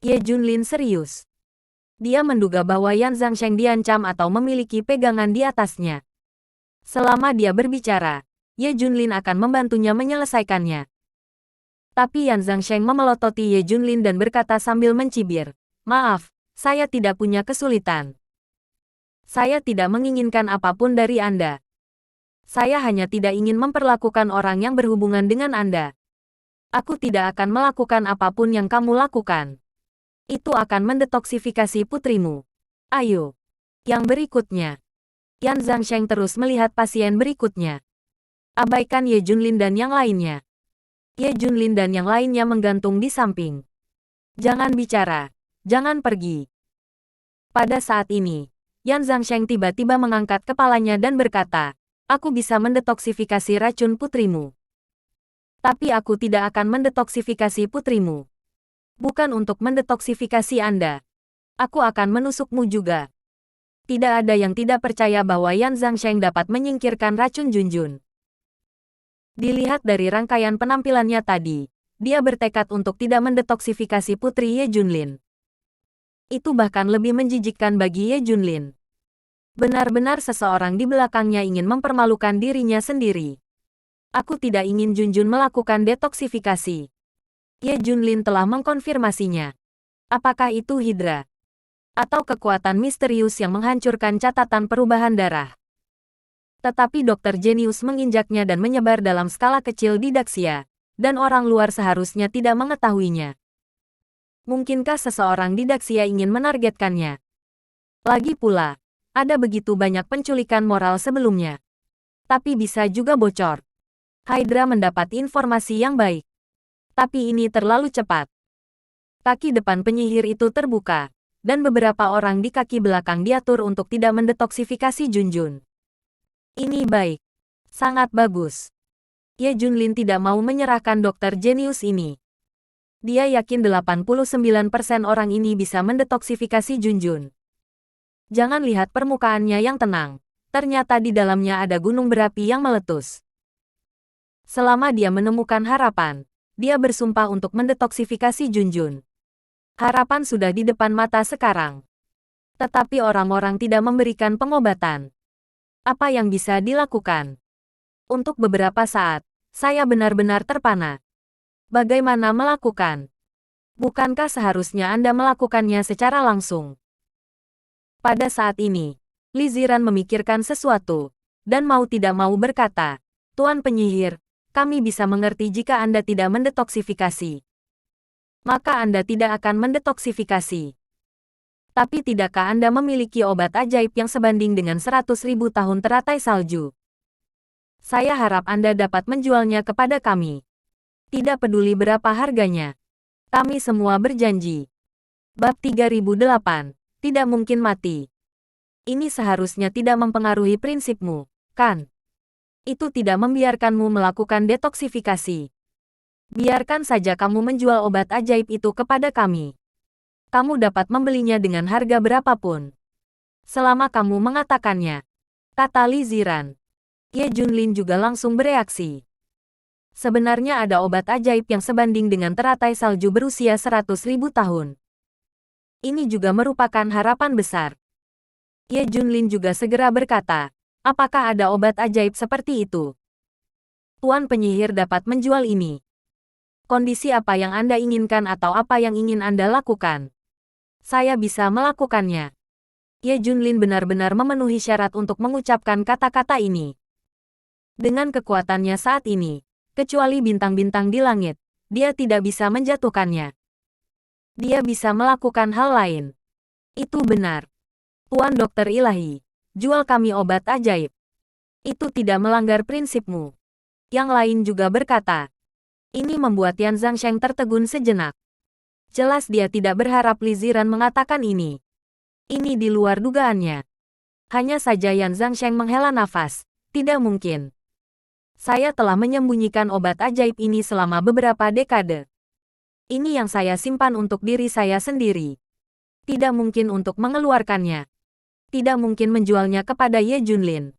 Speaker 1: Ye Junlin serius. Dia menduga bahwa Yan Zhangsheng diancam atau memiliki pegangan di atasnya. Selama dia berbicara, Ye Junlin akan membantunya menyelesaikannya. Tapi Yan Zhangsheng memelototi Ye Junlin dan berkata sambil mencibir, maaf, saya tidak punya kesulitan. Saya tidak menginginkan apapun dari Anda. Saya hanya tidak ingin memperlakukan orang yang berhubungan dengan Anda. Aku tidak akan melakukan apapun yang kamu lakukan. Itu akan mendetoksifikasi putrimu. Ayo. Yang berikutnya. Yan Zhangsheng terus melihat pasien berikutnya. Abaikan Ye Junlin dan yang lainnya. Ye Junlin dan yang lainnya menggantung di samping. Jangan bicara. Jangan pergi. Pada saat ini, Yan Zhangsheng tiba-tiba mengangkat kepalanya dan berkata, aku bisa mendetoksifikasi racun putrimu. Tapi aku tidak akan mendetoksifikasi putrimu. Bukan untuk mendetoksifikasi Anda. Aku akan menusukmu juga. Tidak ada yang tidak percaya bahwa Yan Zhangsheng dapat menyingkirkan racun Junjun. Dilihat dari rangkaian penampilannya tadi, dia bertekad untuk tidak mendetoksifikasi putri Ye Junlin. Itu bahkan lebih menjijikkan bagi Ye Junlin. Benar-benar seseorang di belakangnya ingin mempermalukan dirinya sendiri. Aku tidak ingin Junjun melakukan detoksifikasi. Ye Junlin telah mengkonfirmasinya. Apakah itu Hydra? Atau kekuatan misterius yang menghancurkan catatan perubahan darah? Tetapi Dokter Jenius menginjaknya dan menyebar dalam skala kecil di Daxia, dan orang luar seharusnya tidak mengetahuinya. Mungkinkah seseorang di Daxia ingin menargetkannya? Lagi pula, ada begitu banyak penculikan moral sebelumnya. Tapi bisa juga bocor. Hydra mendapat informasi yang baik. Tapi ini terlalu cepat. Kaki depan penyihir itu terbuka, dan beberapa orang di kaki belakang diatur untuk tidak mendetoksifikasi Junjun. Ini baik. Sangat bagus. Ye Junlin tidak mau menyerahkan Dokter Jenius ini. Dia yakin 89% orang ini bisa mendetoksifikasi Junjun. Jangan lihat permukaannya yang tenang. Ternyata di dalamnya ada gunung berapi yang meletus. Selama dia menemukan harapan, dia bersumpah untuk mendetoksifikasi Junjun. Harapan sudah di depan mata sekarang. Tetapi orang-orang tidak memberikan pengobatan. Apa yang bisa dilakukan? Untuk beberapa saat, saya benar-benar terpana. Bagaimana melakukan? Bukankah seharusnya Anda melakukannya secara langsung? Pada saat ini, Li Ziran memikirkan sesuatu, dan mau tidak mau berkata, Tuan Penyihir, kami bisa mengerti jika Anda tidak mendetoksifikasi. Maka Anda tidak akan mendetoksifikasi. Tapi tidakkah Anda memiliki obat ajaib yang sebanding dengan 100.000 tahun teratai salju? Saya harap Anda dapat menjualnya kepada kami. Tidak peduli berapa harganya. Kami semua berjanji. Bab 3008. Tidak mungkin mati. Ini seharusnya tidak mempengaruhi prinsipmu, kan? Itu tidak membiarkanmu melakukan detoksifikasi. Biarkan saja kamu menjual obat ajaib itu kepada kami. Kamu dapat membelinya dengan harga berapapun. Selama kamu mengatakannya, kata Li Ziran. Ye Junlin juga langsung bereaksi. Sebenarnya ada obat ajaib yang sebanding dengan teratai salju berusia 100.000 tahun. Ini juga merupakan harapan besar. Ye Junlin juga segera berkata, apakah ada obat ajaib seperti itu? Tuan Penyihir dapat menjual ini. Kondisi apa yang Anda inginkan atau apa yang ingin Anda lakukan? Saya bisa melakukannya. Ye Junlin benar-benar memenuhi syarat untuk mengucapkan kata-kata ini. Dengan kekuatannya saat ini, kecuali bintang-bintang di langit, dia tidak bisa menjatuhkannya. Dia bisa melakukan hal lain. Itu benar. Tuan Dokter Ilahi, jual kami obat ajaib. Itu tidak melanggar prinsipmu. Yang lain juga berkata. Ini membuat Yan Zhangsheng tertegun sejenak. Jelas dia tidak berharap Li Ziran mengatakan ini. Ini di luar dugaannya. Hanya saja Yan Zhangsheng menghela nafas. Tidak mungkin. Saya telah menyembunyikan obat ajaib ini selama beberapa dekade. Ini yang saya simpan untuk diri saya sendiri. Tidak mungkin untuk mengeluarkannya. Tidak mungkin menjualnya kepada Ye Junlin.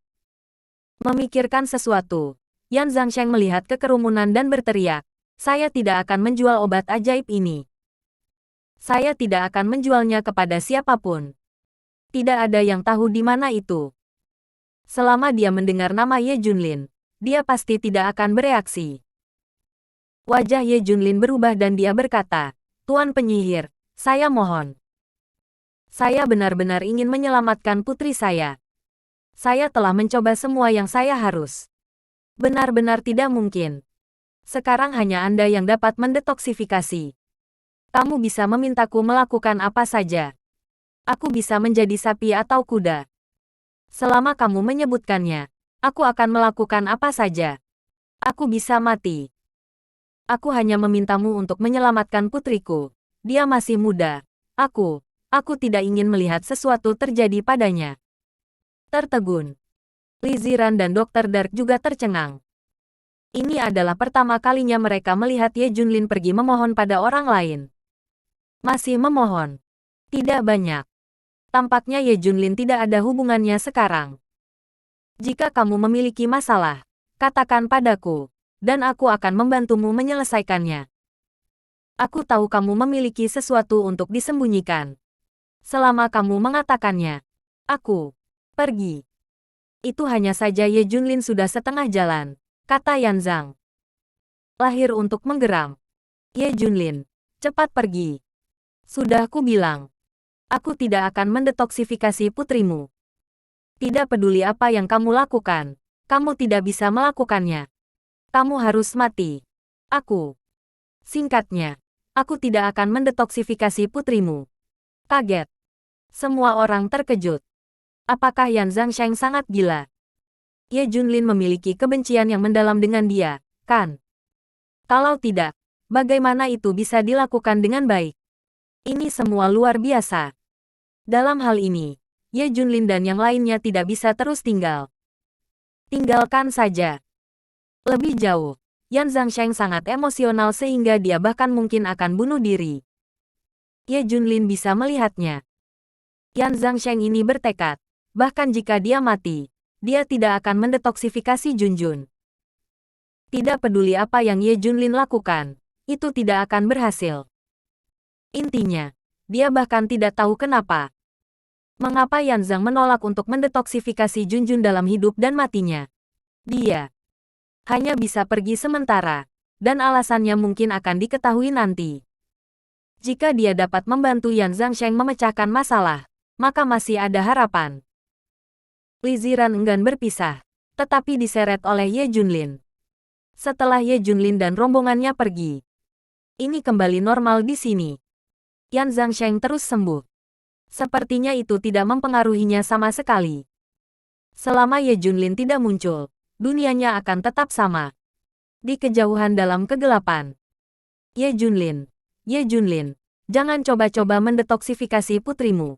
Speaker 1: Memikirkan sesuatu, Yan Zhangsheng melihat kekerumunan dan berteriak, saya tidak akan menjual obat ajaib ini. Saya tidak akan menjualnya kepada siapapun. Tidak ada yang tahu di mana itu. Selama dia mendengar nama Ye Junlin, dia pasti tidak akan bereaksi. Wajah Ye Junlin berubah dan dia berkata, Tuan Penyihir, saya mohon. Saya benar-benar ingin menyelamatkan putri saya. Saya telah mencoba semua yang saya harus. Benar-benar tidak mungkin. Sekarang hanya Anda yang dapat mendetoksifikasi. Kamu bisa memintaku melakukan apa saja. Aku bisa menjadi sapi atau kuda. Selama kamu menyebutkannya, aku akan melakukan apa saja. Aku bisa mati. Aku hanya memintamu untuk menyelamatkan putriku. Dia masih muda. Aku tidak ingin melihat sesuatu terjadi padanya. Tertegun. Li Ziran dan Dr. Dark juga tercengang. Ini adalah pertama kalinya mereka melihat Ye Junlin pergi memohon pada orang lain. Masih memohon. Tidak banyak. Tampaknya Ye Junlin tidak ada hubungannya sekarang. Jika kamu memiliki masalah, katakan padaku. Dan aku akan membantumu menyelesaikannya. Aku tahu kamu memiliki sesuatu untuk disembunyikan. Selama kamu mengatakannya, aku Pergi. Itu hanya saja Ye Junlin sudah setengah jalan, kata Yan Zhang. Lahir untuk menggeram. Ye Junlin, cepat pergi. Sudah ku bilang. Aku tidak akan mendetoksifikasi putrimu. Tidak peduli apa yang kamu lakukan, kamu tidak bisa melakukannya. Kamu harus mati. Aku. Singkatnya, aku tidak akan mendetoksifikasi putrimu. Kaget. Semua orang terkejut. Apakah Yan Zhangsheng sangat gila? Ye Junlin memiliki kebencian yang mendalam dengan dia, kan? Kalau tidak, bagaimana itu bisa dilakukan dengan baik? Ini semua luar biasa. Dalam hal ini, Ye Junlin dan yang lainnya tidak bisa terus tinggal. Tinggalkan saja. Lebih jauh, Yan Zhangsheng sangat emosional sehingga dia bahkan mungkin akan bunuh diri. Ye Junlin bisa melihatnya. Yan Zhangsheng ini bertekad, bahkan jika dia mati, dia tidak akan mendetoksifikasi Junjun. Tidak peduli apa yang Ye Junlin lakukan, itu tidak akan berhasil. Intinya, dia bahkan tidak tahu kenapa. Mengapa Yan Zhang menolak untuk mendetoksifikasi Junjun dalam hidup dan matinya? Dia hanya bisa pergi sementara, dan alasannya mungkin akan diketahui nanti. Jika dia dapat membantu Yan Zhangsheng memecahkan masalah, maka masih ada harapan. Li Ziran enggan berpisah, tetapi diseret oleh Ye Junlin. Setelah Ye Junlin dan rombongannya pergi, ini kembali normal di sini. Yan Zhangsheng terus sembuh. Sepertinya itu tidak mempengaruhinya sama sekali. Selama Ye Junlin tidak muncul, dunianya akan tetap sama. Di kejauhan dalam kegelapan. Ye Junlin, jangan coba-coba mendetoksifikasi putrimu.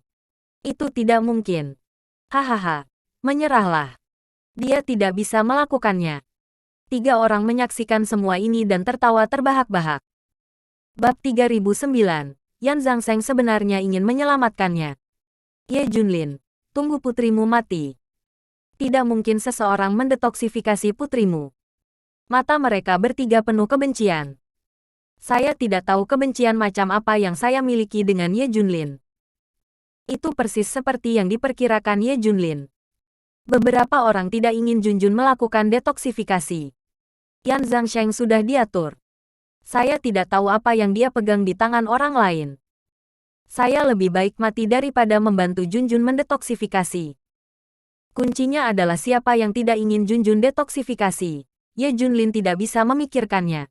Speaker 1: Itu tidak mungkin. Hahaha, menyerahlah. Dia tidak bisa melakukannya. 3 orang menyaksikan semua ini dan tertawa terbahak-bahak. Bab 3009. Yan Zhangsheng sebenarnya ingin menyelamatkannya. Ye Junlin, tunggu putrimu mati. Tidak mungkin seseorang mendetoksifikasi putrimu. Mata mereka bertiga penuh kebencian. Saya tidak tahu kebencian macam apa yang saya miliki dengan Ye Junlin. Itu persis seperti yang diperkirakan Ye Junlin. Beberapa orang tidak ingin Junjun melakukan detoksifikasi. Yan Zhangsheng sudah diatur. Saya tidak tahu apa yang dia pegang di tangan orang lain. Saya lebih baik mati daripada membantu Junjun mendetoksifikasi. Kuncinya adalah siapa yang tidak ingin Junjun detoksifikasi. Ye Junlin tidak bisa memikirkannya.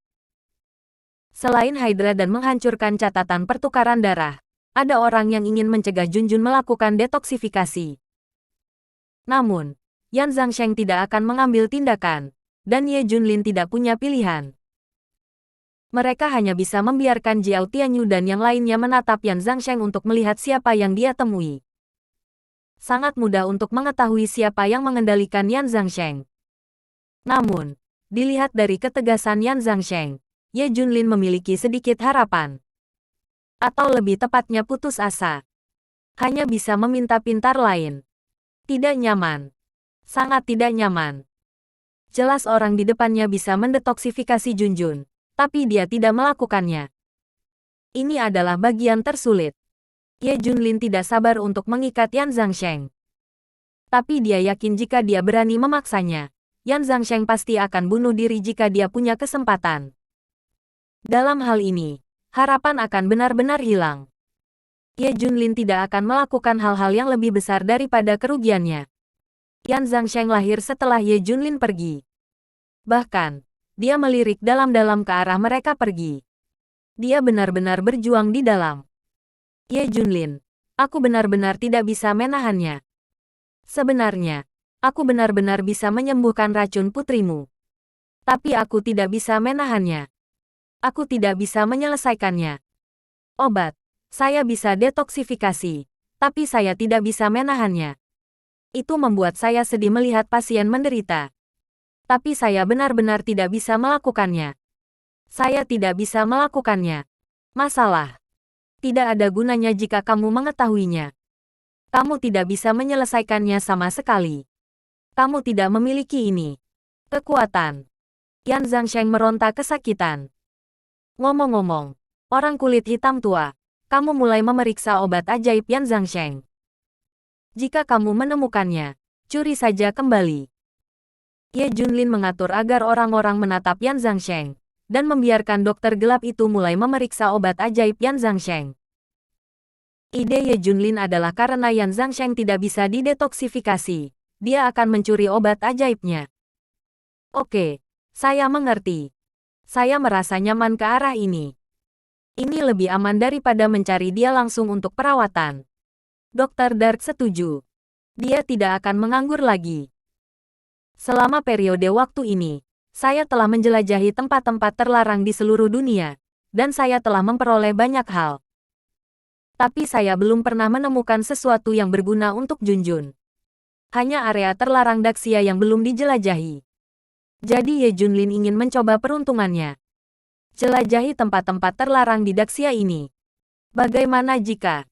Speaker 1: Selain Hydra dan menghancurkan catatan pertukaran darah, ada orang yang ingin mencegah Junjun melakukan detoksifikasi. Namun, Yan Zhangsheng tidak akan mengambil tindakan, dan Ye Junlin tidak punya pilihan. Mereka hanya bisa membiarkan Jiao Tianyu dan yang lainnya menatap Yan Zhangsheng untuk melihat siapa yang dia temui. Sangat mudah untuk mengetahui siapa yang mengendalikan Yan Zhangsheng. Namun, dilihat dari ketegasan Yan Zhangsheng, Ye Junlin memiliki sedikit harapan. Atau lebih tepatnya putus asa. Hanya bisa meminta pintar lain. Tidak nyaman. Sangat tidak nyaman. Jelas orang di depannya bisa mendetoksifikasi Junjun, tapi dia tidak melakukannya. Ini adalah bagian tersulit. Ye Junlin tidak sabar untuk mengikat Yan Zhangsheng. Tapi dia yakin jika dia berani memaksanya, Yan Zhangsheng pasti akan bunuh diri jika dia punya kesempatan. Dalam hal ini, harapan akan benar-benar hilang. Ye Junlin tidak akan melakukan hal-hal yang lebih besar daripada kerugiannya. Yan Zhangsheng lahir setelah Ye Junlin pergi. Bahkan, dia melirik dalam-dalam ke arah mereka pergi. Dia benar-benar berjuang di dalam. Ye Junlin, aku benar-benar tidak bisa menahannya. Sebenarnya, aku benar-benar bisa menyembuhkan racun putrimu. Tapi aku tidak bisa menahannya. Aku tidak bisa menyelesaikannya. Obat, saya bisa detoksifikasi, tapi saya tidak bisa menahannya. Itu membuat saya sedih melihat pasien menderita. Tapi saya benar-benar tidak bisa melakukannya. Saya tidak bisa melakukannya. Masalah. Tidak ada gunanya jika kamu mengetahuinya. Kamu tidak bisa menyelesaikannya sama sekali. Kamu tidak memiliki ini. Kekuatan. Yan Zhangsheng meronta kesakitan. Ngomong-ngomong, orang kulit hitam tua, kamu mulai memeriksa obat ajaib Yan Zhangsheng. Jika kamu menemukannya, curi saja kembali. Ye Junlin mengatur agar orang-orang menatap Yan Zhangsheng, dan membiarkan dokter gelap itu mulai memeriksa obat ajaib Yan Zhangsheng. Ide Ye Junlin adalah karena Yan Zhangsheng tidak bisa didetoksifikasi, dia akan mencuri obat ajaibnya. Oke, saya mengerti. Saya merasa nyaman ke arah ini. Ini lebih aman daripada mencari dia langsung untuk perawatan. Dr. Dark setuju. Dia tidak akan menganggur lagi. Selama periode waktu ini, saya telah menjelajahi tempat-tempat terlarang di seluruh dunia, dan saya telah memperoleh banyak hal. Tapi saya belum pernah menemukan sesuatu yang berguna untuk Junjun. Hanya area terlarang Daxia yang belum dijelajahi. Jadi Ye Junlin ingin mencoba peruntungannya. Jelajahi tempat-tempat terlarang di Daxia ini. Bagaimana jika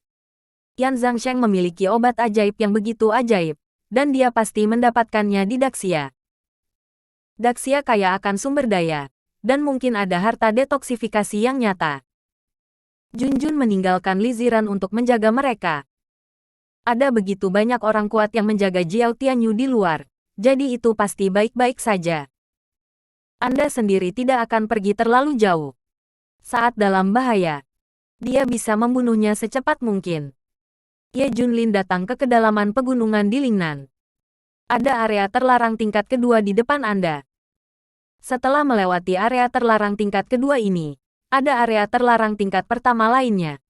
Speaker 1: Yan Zhangsheng memiliki obat ajaib yang begitu ajaib, dan dia pasti mendapatkannya di Daxia. Daxia kaya akan sumber daya, dan mungkin ada harta detoksifikasi yang nyata. Junjun meninggalkan Li Ziran untuk menjaga mereka. Ada begitu banyak orang kuat yang menjaga Jiao Tianyu di luar, jadi itu pasti baik-baik saja. Anda sendiri tidak akan pergi terlalu jauh. Saat dalam bahaya, dia bisa membunuhnya secepat mungkin. Ye Junlin datang ke kedalaman pegunungan di Lingnan. Ada area terlarang tingkat kedua di depan Anda. Setelah melewati area terlarang tingkat kedua ini, ada area terlarang tingkat pertama lainnya.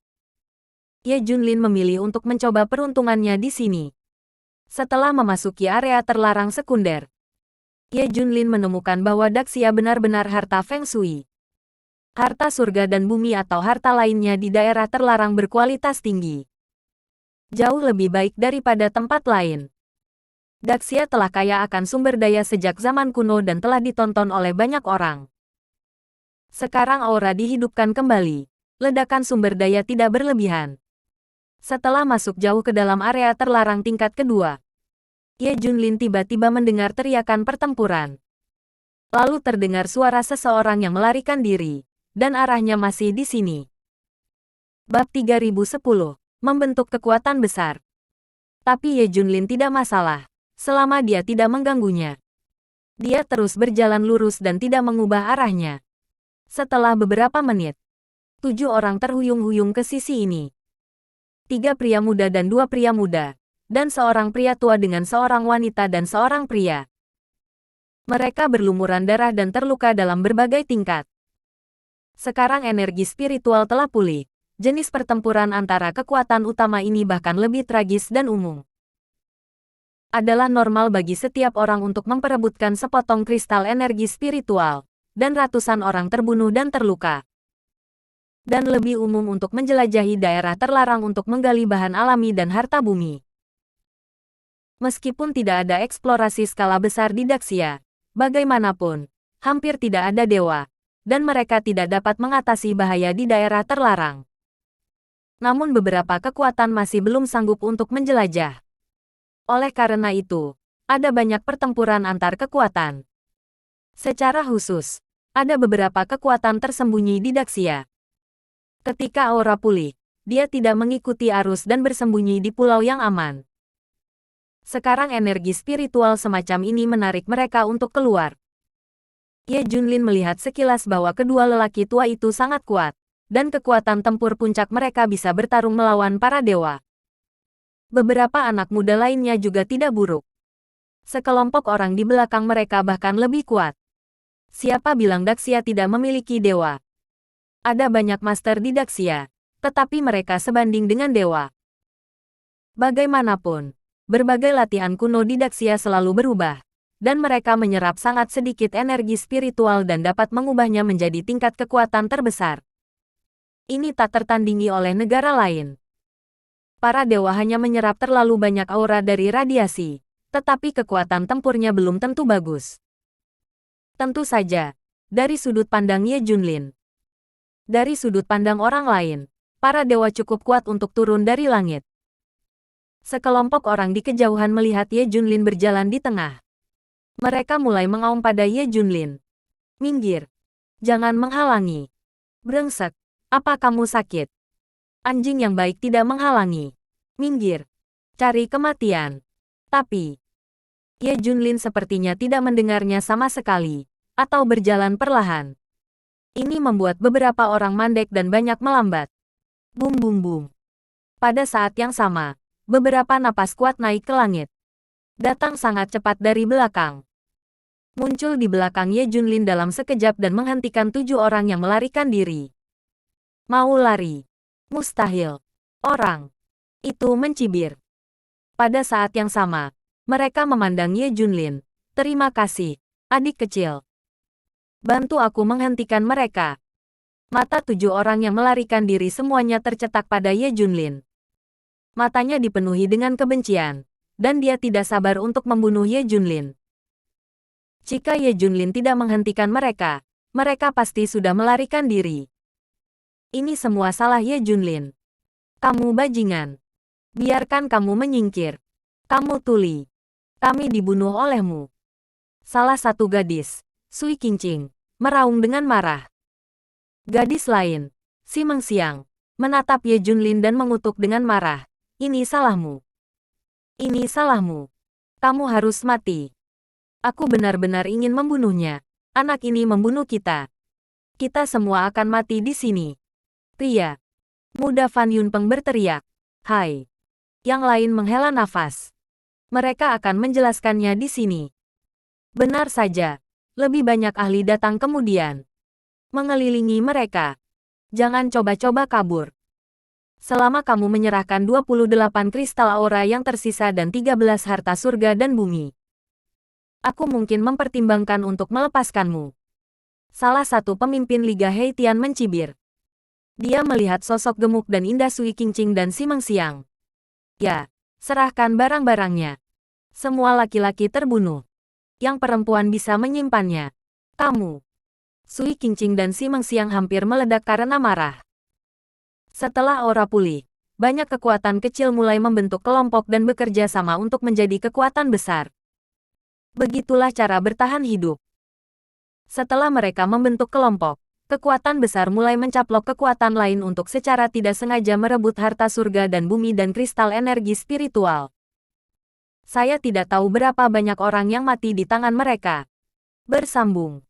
Speaker 1: Ye Junlin memilih untuk mencoba peruntungannya di sini. Setelah memasuki area terlarang sekunder, Ye Junlin menemukan bahwa Daxia benar-benar harta Feng Shui. Harta surga dan bumi atau harta lainnya di daerah terlarang berkualitas tinggi. Jauh lebih baik daripada tempat lain. Daxia telah kaya akan sumber daya sejak zaman kuno dan telah ditonton oleh banyak orang. Sekarang aura dihidupkan kembali. Ledakan sumber daya tidak berlebihan. Setelah masuk jauh ke dalam area terlarang tingkat kedua, Ye Junlin tiba-tiba mendengar teriakan pertempuran. Lalu terdengar suara seseorang yang melarikan diri, dan arahnya masih di sini. Bab 3010. Membentuk kekuatan besar. Tapi Ye Junlin tidak masalah, selama dia tidak mengganggunya. Dia terus berjalan lurus dan tidak mengubah arahnya. Setelah beberapa menit, 7 orang terhuyung-huyung ke sisi ini. 3 pria muda dan 2 pria muda, dan seorang pria tua dengan seorang wanita dan seorang pria. Mereka berlumuran darah dan terluka dalam berbagai tingkat. Sekarang energi spiritual telah pulih. Jenis pertempuran antara kekuatan utama ini bahkan lebih tragis dan umum. Adalah normal bagi setiap orang untuk memperebutkan sepotong kristal energi spiritual, dan ratusan orang terbunuh dan terluka. Dan lebih umum untuk menjelajahi daerah terlarang untuk menggali bahan alami dan harta bumi. Meskipun tidak ada eksplorasi skala besar di Daxia, bagaimanapun, hampir tidak ada dewa, dan mereka tidak dapat mengatasi bahaya di daerah terlarang. Namun beberapa kekuatan masih belum sanggup untuk menjelajah. Oleh karena itu, ada banyak pertempuran antar kekuatan. Secara khusus, ada beberapa kekuatan tersembunyi di Daxia. Ketika aura pulih, dia tidak mengikuti arus dan bersembunyi di pulau yang aman. Sekarang energi spiritual semacam ini menarik mereka untuk keluar. Ye Junlin melihat sekilas bahwa kedua lelaki tua itu sangat kuat, dan kekuatan tempur puncak mereka bisa bertarung melawan para dewa. Beberapa anak muda lainnya juga tidak buruk. Sekelompok orang di belakang mereka bahkan lebih kuat. Siapa bilang Daxia tidak memiliki dewa? Ada banyak master di Daxia, tetapi mereka sebanding dengan dewa. Bagaimanapun, berbagai latihan kuno di Daxia selalu berubah, dan mereka menyerap sangat sedikit energi spiritual dan dapat mengubahnya menjadi tingkat kekuatan terbesar. Ini tak tertandingi oleh negara lain. Para dewa hanya menyerap terlalu banyak aura dari radiasi, tetapi kekuatan tempurnya belum tentu bagus. Tentu saja, dari sudut pandang Ye Junlin. Dari sudut pandang orang lain, para dewa cukup kuat untuk turun dari langit. Sekelompok orang di kejauhan melihat Ye Junlin berjalan di tengah. Mereka mulai mengaum pada Ye Junlin. Minggir. Jangan menghalangi. Brengsek. Apa kamu sakit? Anjing yang baik tidak menghalangi. Minggir. Cari kematian. Tapi, Ye Junlin sepertinya tidak mendengarnya sama sekali, atau berjalan perlahan. Ini membuat beberapa orang mandek dan banyak melambat. Bum bum bum. Pada saat yang sama, beberapa napas kuat naik ke langit. Datang sangat cepat dari belakang. Muncul di belakang Ye Junlin dalam sekejap dan menghentikan 7 orang yang melarikan diri. Mau lari? Mustahil. Orang itu mencibir. Pada saat yang sama, mereka memandang Ye Junlin. Terima kasih, adik kecil. Bantu aku menghentikan mereka. Mata 7 orang yang melarikan diri semuanya tercetak pada Ye Junlin. Matanya dipenuhi dengan kebencian, dan dia tidak sabar untuk membunuh Ye Junlin. Jika Ye Junlin tidak menghentikan mereka, mereka pasti sudah melarikan diri. Ini semua salah Ye Junlin. Kamu bajingan. Biarkan kamu menyingkir. Kamu tuli. Kami dibunuh olehmu. Salah satu gadis, Sui Qingqing, meraung dengan marah. Gadis lain, Si Mengxiang, menatap Ye Junlin dan mengutuk dengan marah. Ini salahmu. Ini salahmu. Kamu harus mati. Aku benar-benar ingin membunuhnya. Anak ini membunuh kita. Kita semua akan mati di sini. Pria muda Fan Yunpeng berteriak. Hai. Yang lain menghela nafas. Mereka akan menjelaskannya di sini. Benar saja. Lebih banyak ahli datang kemudian. Mengelilingi mereka. Jangan coba-coba kabur. Selama kamu menyerahkan 28 kristal aura yang tersisa dan 13 harta surga dan bumi, aku mungkin mempertimbangkan untuk melepaskanmu. Salah satu pemimpin Liga Heitian mencibir. Dia melihat sosok gemuk dan indah Sui Qingqing dan Si Mengxiang. Ya, serahkan barang-barangnya. Semua laki-laki terbunuh. Yang perempuan bisa menyimpannya. Kamu. Sui Qingqing dan Si Mengxiang hampir meledak karena marah. Setelah aura pulih, banyak kekuatan kecil mulai membentuk kelompok dan bekerja sama untuk menjadi kekuatan besar. Begitulah cara bertahan hidup. Setelah mereka membentuk kelompok, kekuatan besar mulai mencaplok kekuatan lain untuk secara tidak sengaja merebut harta surga dan bumi dan kristal energi spiritual. Saya tidak tahu berapa banyak orang yang mati di tangan mereka. Bersambung.